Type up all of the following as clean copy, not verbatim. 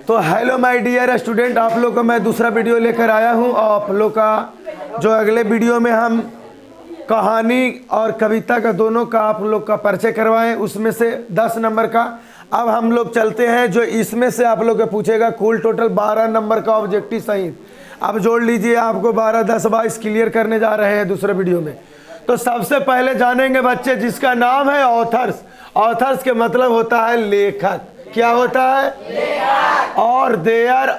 तो hello my dear student, आप लोग को मैं दूसरा वीडियो लेकर आया हूं। और आप लोग का जो अगले वीडियो में हम कहानी और कविता का दोनों का आप लोग का परिचय करवाएं, उसमें से 10 नंबर का। अब हम लोग चलते हैं जो इसमें से आप लोग को पूछेगा। कुल टोटल 12 नंबर का ऑब्जेक्टिव सहित अब जोड़ लीजिए, आपको 12, 10, 22 क्लियर करने जा रहे हैं दूसरे वीडियो में। तो सबसे पहले जानेंगे बच्चे जिसका नाम है ऑथर्स। ऑथर्स के मतलब होता है लेखक। क्या होता है? लेखक। और देयर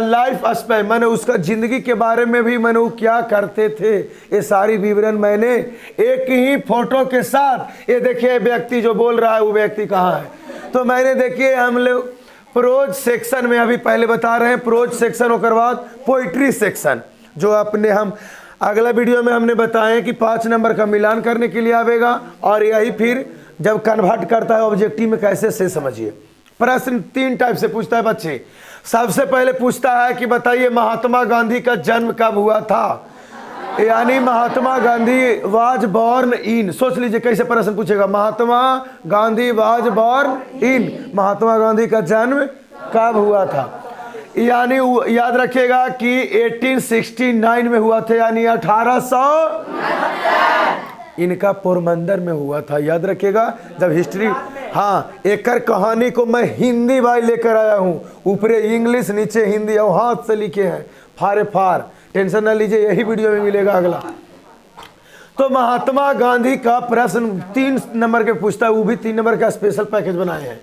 लाइफ स्पैन, मैंने उसका जिंदगी के बारे में भी मैंने वो क्या करते थे, ये सारी विवरण मैंने एक ही फोटो के साथ। ये देखिए व्यक्ति जो बोल रहा है वो व्यक्ति कहाँ है। तो मैंने देखिए हम लोग प्रोज सेक्शन में अभी पहले बता रहे हैं, प्रोज सेक्शन होकर बाद पोइट्री सेक्शन जो अपने हम अगला वीडियो में हमने बताया कि 5 नंबर का मिलान करने के लिए आवेगा। और यही फिर जब कन्वर्ट करता है ऑब्जेक्टिव में कैसे से समझिए। प्रश्न 3 टाइप से पूछता है बच्चे। सबसे पहले पूछता है कि बताइए महात्मा गांधी का जन्म कब हुआ था, यानी Mahatma Gandhi was born in. सोच लीजिए कैसे प्रश्न पूछेगा। Mahatma Gandhi was born in, Mahatma Gandhi का जन्म कब हुआ था, यानी याद रखिएगा कि 1869 में हुआ था, यानी 1800। इनका पोरबंदर में हुआ था, याद रखिएगा। जब हिस्ट्री, हाँ, एक कहानी को मैं हिंदी भाई लेकर आया हूँ, ऊपरे इंग्लिश नीचे हिंदी और हाथ से लिखे हैं फारे फार। टेंशन ना लीजिए, यही वीडियो में मिलेगा अगला। तो महात्मा गांधी का प्रश्न 3 नंबर के पूछता है, वो भी 3 नंबर का स्पेशल पैकेज बनाए हैं।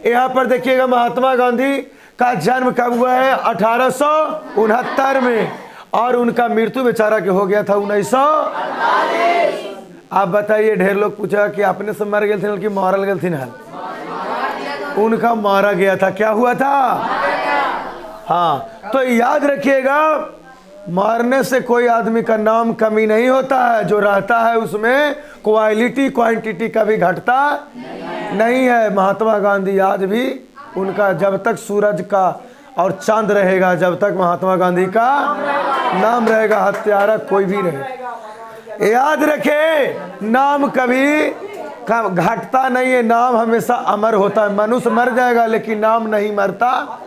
यहाँ पर देखिएगा महात्मा गांधी का जन्म कब हुआ है, 1869 में, और उनका मृत्यु बेचारा के हो गया था 1948। आप बताइए, ढेर लोग पूछा कि आपने से मर गए थे कि मारल गए थे। उनका मारा गया था। क्या हुआ था? हाँ, तो याद रखिएगा मारने से कोई आदमी का नाम कमी नहीं होता है, जो रहता है उसमें क्वालिटी क्वांटिटी कभी घटता नहीं है। महात्मा गांधी आज भी उनका जब तक सूरज का और चांद रहेगा, जब तक महात्मा गांधी का नाम रहेगा, हत्यारा कोई भी रहे। याद रखे, नाम कभी घटता नहीं है, नाम हमेशा अमर होता है। मनुष्य मर जाएगा लेकिन नाम नहीं मरता।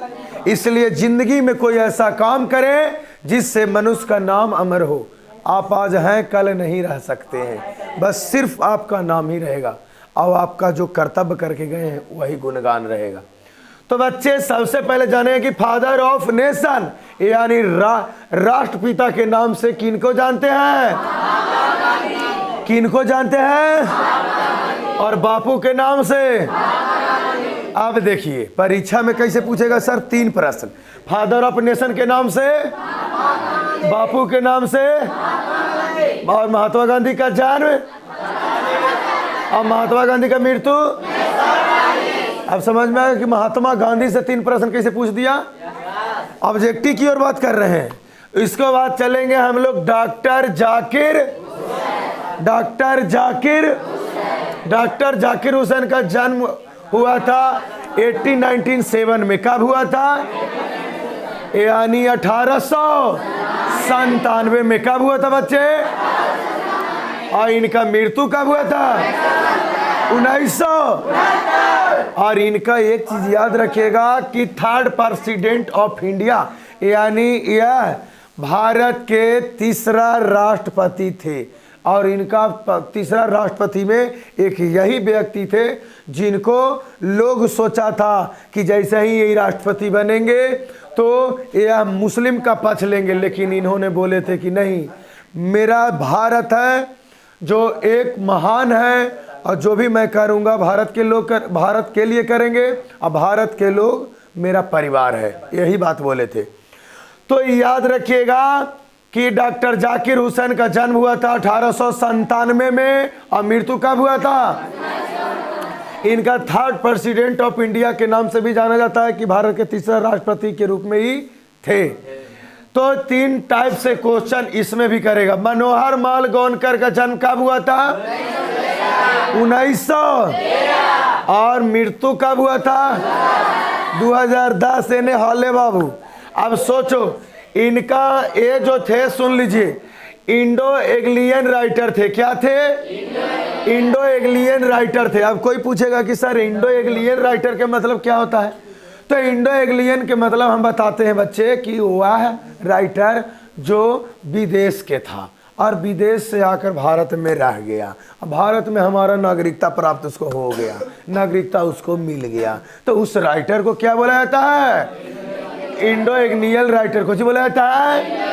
इसलिए जिंदगी में कोई ऐसा काम करे जिससे मनुष्य का नाम अमर हो। आप आज हैं, कल नहीं रह सकते हैं, बस सिर्फ आपका नाम ही रहेगा और आपका जो कर्तव्य करके गए हैं वही गुणगान रहेगा। तो बच्चे सबसे पहले जाने कि फादर ऑफ नेशन, यानी राष्ट्रपिता के नाम से किनको जानते हैं? किनको जानते हैं? और बापू के नाम से? अब देखिए परीक्षा में कैसे पूछेगा सर, 3 प्रश्न। फादर ऑफ नेशन के नाम से, बापू के नाम से, और महात्मा गांधी का जन्म और महात्मा गांधी का मृत्यु। अब समझ में आया कि महात्मा गांधी से 3 प्रश्न कैसे पूछ दिया। ऑब्जेक्टिव की ओर बात कर रहे हैं। इसके बाद चलेंगे हम लोग डॉक्टर जाकिर हुसैन का जन्म हुआ था 1897 में। कब हुआ था? यानी 1897 में। कब हुआ था बच्चे? और इनका मृत्यु कब हुआ था? 1900। और इनका एक चीज याद रखिएगा कि 3rd प्रेसिडेंट ऑफ इंडिया, यानी यह भारत के 3रा राष्ट्रपति थे। और इनका 3रा राष्ट्रपति में एक यही व्यक्ति थे जिनको लोग सोचा था कि जैसे ही ये राष्ट्रपति बनेंगे तो यह मुस्लिम का पक्ष लेंगे, लेकिन इन्होंने बोले थे कि नहीं, मेरा भारत है जो एक महान है, और जो भी मैं करूँगा भारत के लोग भारत के लिए करेंगे, और भारत के लोग मेरा परिवार है, यही बात बोले थे। तो याद रखिएगा कि डॉक्टर जाकिर हुसैन का जन्म हुआ था 1897 में, और मृत्यु कब हुआ था? इनका 3rd प्रेसिडेंट ऑफ इंडिया के नाम से भी जाना जाता है कि भारत के 3रा राष्ट्रपति के रूप में ही थे। तो 3 टाइप से क्वेश्चन इसमें भी करेगा। मनोहर लाल गोनकर का जन्म कब हुआ था? 1900। और मृत्यु कब हुआ था? 2010। इन्हें हौले बाबू। अब सोचो, इनका ये जो थे, सुन लीजिए, इंडो एग्लियन राइटर थे। क्या थे? इंडो एग्लियन राइटर थे। अब कोई पूछेगा कि सर इंडो एग्लियन राइटर का मतलब क्या होता है? तो इंडो एग्लियन के मतलब हम बताते हैं बच्चे कि वह राइटर जो विदेश के था और विदेश से आकर भारत में रह गया। अब भारत में हमारा नागरिकता प्राप्त उसको हो गया, नागरिकता उसको मिल गया, तो उस राइटर को क्या बोला जाता है? इंडो एग्लियन राइटर को जी बोला जाता है।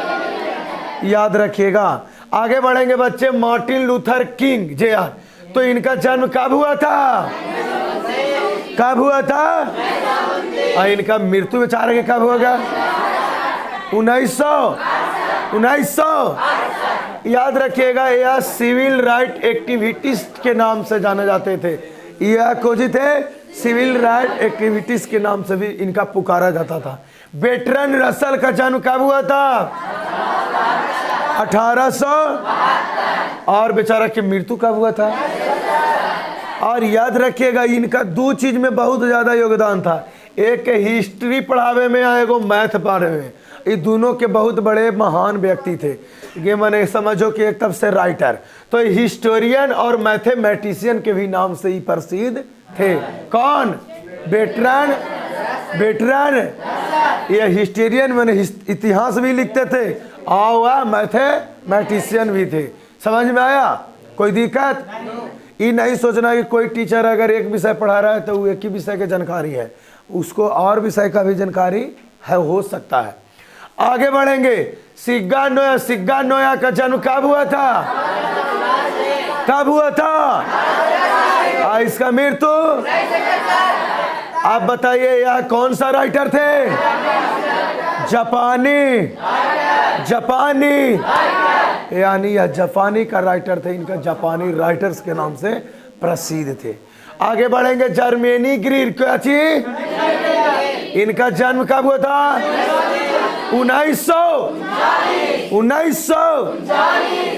याद रखिएगा। आगे बढ़ेंगे बच्चे। Martin Luther king J are, तो इनका जन्म कब हुआ था? कब हुआ था? और इनका मृत्यु बेचारे के कब होगा? 1900। याद रखिएगा। यह सिविल राइट एक्टिविटीज के नाम से जाने जाते थे। यह खोजी थे सिविल राइट एक्टिविटीज के नाम से भी इनका पुकारा जाता था। बेटरन रसल का जन्म कब हुआ था? 1800। और बेचारा की मृत्यु कब हुआ था? और याद रखिएगा इनका दो चीज में बहुत ज्यादा योगदान था। एक हिस्ट्री पढ़ावे में और एगो मैथ पढ़ावे में। ये दोनों के बहुत बड़े महान व्यक्ति थे। ये मैंने समझो कि एक तरफ से राइटर, तो हिस्टोरियन और मैथमेटिशियन के भी नाम से ही प्रसिद्ध थे। कौन? बेटरन ये हिस्टोरियन मैंने इतिहास भी लिखते थे और वह मैथमेटिशियन भी थे। समझ में आया? कोई दिक्कत? ये नहीं सोचना कि कोई टीचर अगर एक विषय पढ़ा रहा है तो वो एक ही विषय की जानकारी है, उसको और विषय का भी जानकारी है, हो सकता है। आगे बढ़ेंगे। सिग्गा नोया का जन्म कब हुआ था? कब हुआ था? इसका मृत्यु? आप बताइए यह कौन सा राइटर थे? जापानी यानी यह जापानी का राइटर थे। इनका जापानी राइटर्स के नाम से प्रसिद्ध थे। आगे बढ़ेंगे। जर्मनी ग्रीर क्या चीज? इनका जन्म कब हुआ था? 1900।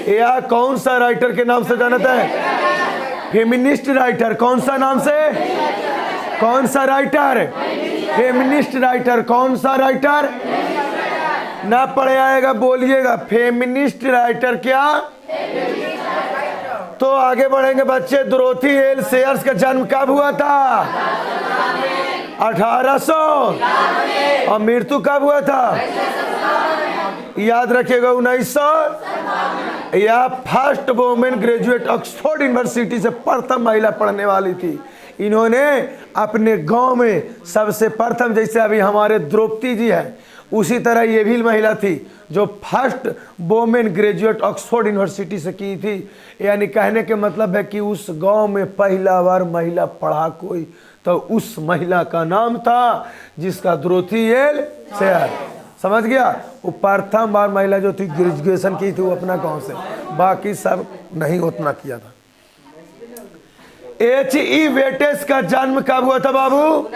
यह कौन सा राइटर के नाम से जाना था? Feminist writer. कौन सा नाम से? कौन सा राइटर? Feminist writer. कौन सा राइटर? ना पढ़े आएगा बोलिएगा। Feminist writer. क्या? तो आगे बढ़ेंगे बच्चे। डोरोथी एल सेयर्स का जन्म कब हुआ था? 1800। और मृत्यु कब हुआ था? याद रखिएगा 1900। यह first women graduate Oxford university से प्रथम महिला पढ़ने वाली थी। इन्होंने अपने गांव में सबसे प्रथम, जैसे अभी हमारे द्रौपदी जी है, उसी तरह ये भी महिला थी जो first women graduate Oxford university से की थी। यानी कहने के मतलब है कि उस गांव में पहला बार महिला पढ़ा कोई, तो उस महिला का नाम था जिसका डोरोथी एल सेयर। समझ गया? वो प्रथम बार महिला जो थी ग्रेजुएशन की थी वो अपना गांव से, बाकी सब नहीं उतना किया था। H.E. वेटेस का जन्म कब हुआ था बाबू?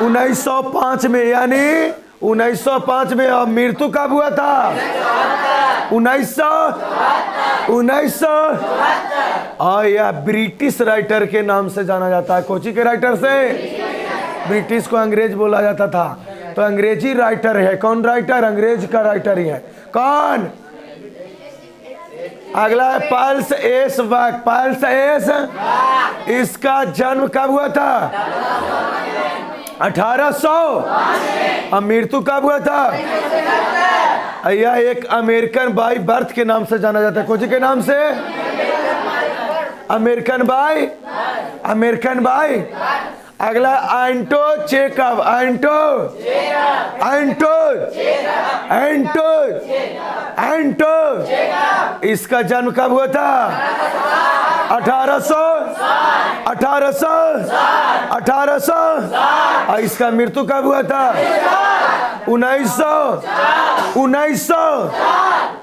1905 में। यानी 1905 में। और मृत्यु कब हुआ था? 1900। और यह ब्रिटिश राइटर के नाम से जाना जाता है। कोची के राइटर से? ब्रिटिश को अंग्रेज बोला जाता था, तो अंग्रेजी राइटर है। कौन राइटर? अंग्रेज का राइटर ही है। कौन? अगला है पाल्स एस वाक। पाल्स एस, इसका जन्म कब हुआ था? 1800। और मृत्यु कब हुआ था? यह एक अमेरिकन बाई बर्थ के नाम से जाना जाता है। कौन के नाम से? American by. अगला एंटो चेकअप। एंटो इसका जन्म कब हुआ था? 1800। और इसका मृत्यु कब हुआ था? 1900।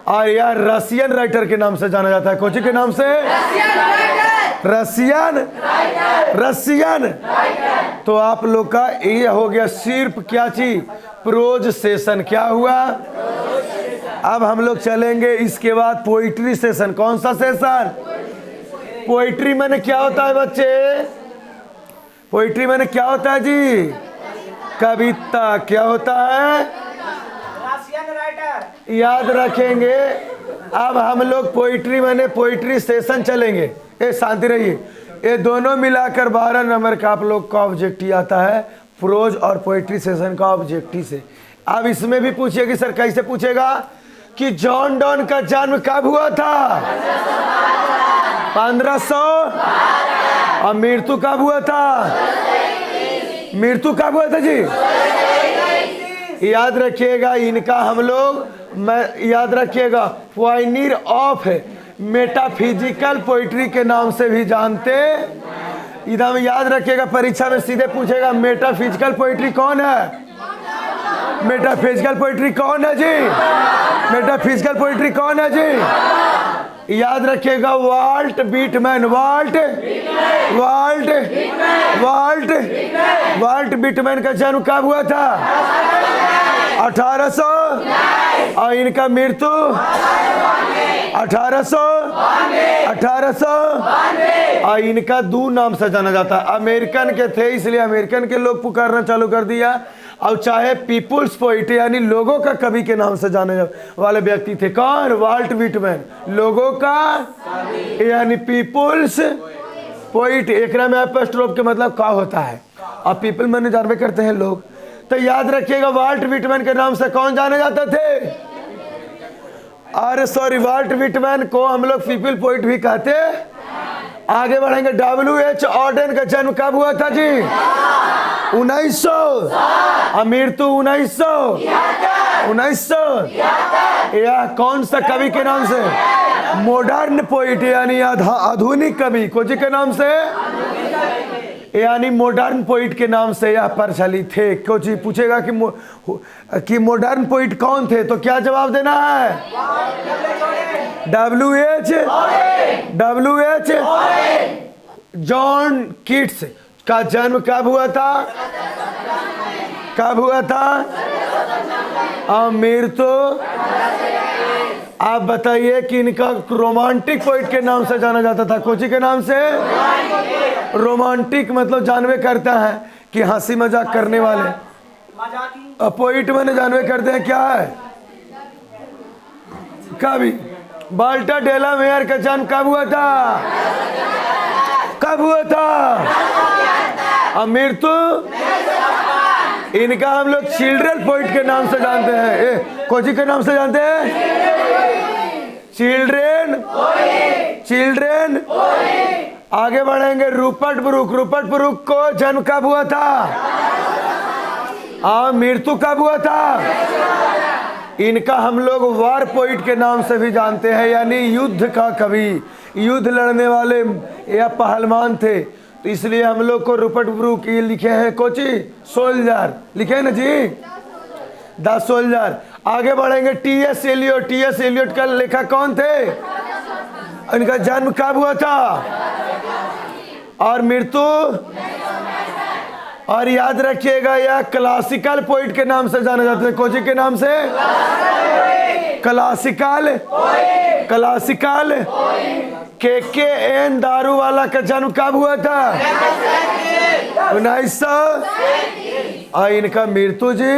और यह रशियन राइटर के नाम से जाना जाता है। कौन के नाम से? रशियन। तो आप लोग का ये हो गया सिर्फ क्या चीज? Prose session. क्या हुआ? अब हम लोग चलेंगे इसके बाद पोइट्री सेशन। कौन सा सेशन? पोइट्री मैंने क्या होता है बच्चे? पोइट्री मैंने क्या होता है जी? कविता। क्या होता है? याद रखेंगे अब हम लोग पोइट्री माने पोइट्री सेशन चलेंगे। ये शांति रहिए। ये दोनों मिलाकर 12 नंबर का आप लोग का ऑब्जेक्टिव आता है, प्रोज और पोइट्री सेशन का ऑब्जेक्टिव से। अब इसमें भी पूछिए कि सर कैसे पूछेगा कि जॉन डॉन का जन्म कब हुआ था? 1500। और मृत्यु कब हुआ था? मृत्यु कब हुआ था जी? याद रखिएगा इनका हम लोग, मैं याद रखिएगा, पायनियर ऑफ मेटाफिजिकल पोइट्री के नाम से भी जानते। इधर याद रखिएगा, परीक्षा में सीधे पूछेगा मेटाफिजिकल पोइट्री कौन है? मेटाफिजिकल पोइट्री कौन है जी? मेटाफिजिकल पोइट्री कौन है जी? याद रखिएगा वाल्ट विटमैन। वाल्ट विटमैन का जन्म कब हुआ था? 1800। और इनका मृत्यु 1800। और इनका दो नाम से जाना जाता है। अमेरिकन के थे इसलिए अमेरिकन के लोग पुकारना चालू कर दिया, और चाहे पीपुल्स पोइट यानी लोगों का कवि के नाम से जाने वाले व्यक्ति थे। कौन? Walt Whitman. लोगों का यानी पीपुल्स पोइट। एक में एपोस्ट्रोफ के मतलब का होता है, और पीपल मैंने जानवे करते हैं लोग। तो याद रखिएगा वाल्ट विटमैन के नाम से कौन जाने जाते थे? अरे सॉरी, वाल्ट विटमैन को हम लोग पीपल पोइट भी कहते। आगे बढ़ेंगे। W.H. ऑडेन का जन्म कब हुआ था जी? 1900। मृत्यु 1900। यह कौन सा कवि के नाम से? मॉडर्न पोइट यानी आधुनिक कवि। कोची के नाम से? यानी मॉडर्न पोइट के नाम से यह प्रचलित थे। कोची पूछेगा कि मॉडर्न पोइट कौन थे, तो क्या जवाब देना है? W.H. जॉन कीट्स का जन्म कब हुआ था? मृत्यु आप बताइए कि इनका रोमांटिक पोइट के नाम से जाना जाता था। कोची के नाम से? रोमांटिक मतलब जानवे करता है कि हंसी मजाक करने वाले। पोइट मैंने जानवे करते हैं क्या है? कवि। वाल्टर डेलामेयर का जन्म कब हुआ था? मृत्यु इनका हम लोग चिल्ड्रन पोइट के नाम से जानते हैं। कोची के नाम से जानते हैं? चिल्ड्रन। आगे बढ़ेंगे। रूपर्ट ब्रूक को जन्म कब हुआ था? मृत्यु कब हुआ था? इनका हम लोग वार पोइट के नाम से भी जानते हैं, यानी युद्ध का कवि। युद्ध लड़ने वाले या पहलवान थे, तो इसलिए हम लोग को रूपर्ट ब्रूक ये लिखे हैं। कोची? सोल्जर लिखे ना जी, द सोल्जर। आगे बढ़ेंगे। T.S. एलियट का लेखक कौन थे? इनका जन्म कब हुआ था और मृत्यु? और याद रखिएगा यह क्लासिकल पोइट के नाम से जाने जाते हैं। कोची के नाम से? क्लासिकल। KKN दारूवाला का जन्म कब हुआ था? 1900। और इनका मृत्यु जी।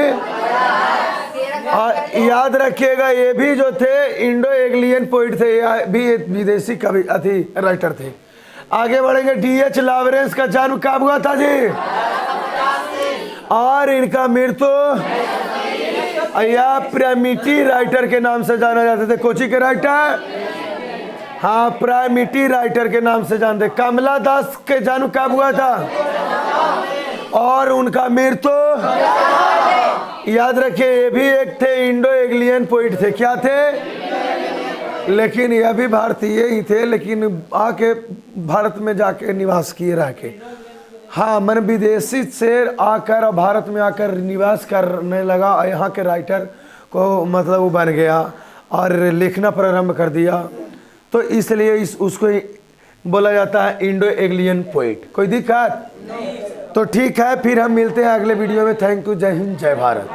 और याद रखिएगा ये भी जो थे इंडो एग्लियन पोइट थे, यह भी एक विदेशी कवि राइटर थे। आगे बढ़ेंगे। D.H. लॉरेंस का जन्म कब हुआ था जी? और इनका मृत्यु या प्राइमिटी राइटर के नाम से जाना जाते थे। कोची के राइटर? हाँ, प्राइमिटी राइटर के नाम से जानते। कमला दास के जन्म कब हुआ था और उनका मृत्यु? याद रखिए ये भी एक थे इंडो एग्लियन पोइट थे। क्या थे? लेकिन यह भी भारतीय ही थे, लेकिन आके भारत में जाके निवास किए रह के। हाँ, मन विदेशी से आकर और भारत में आकर निवास करने लगा, और यहाँ के राइटर को मतलब वो बन गया और लिखना प्रारंभ कर दिया, तो इसलिए उसको बोला जाता है इंडो एग्लियन पोइट। कोई दिक्कत? तो ठीक है, फिर हम मिलते हैं अगले वीडियो में। Thank you. जय हिंद, जय भारत।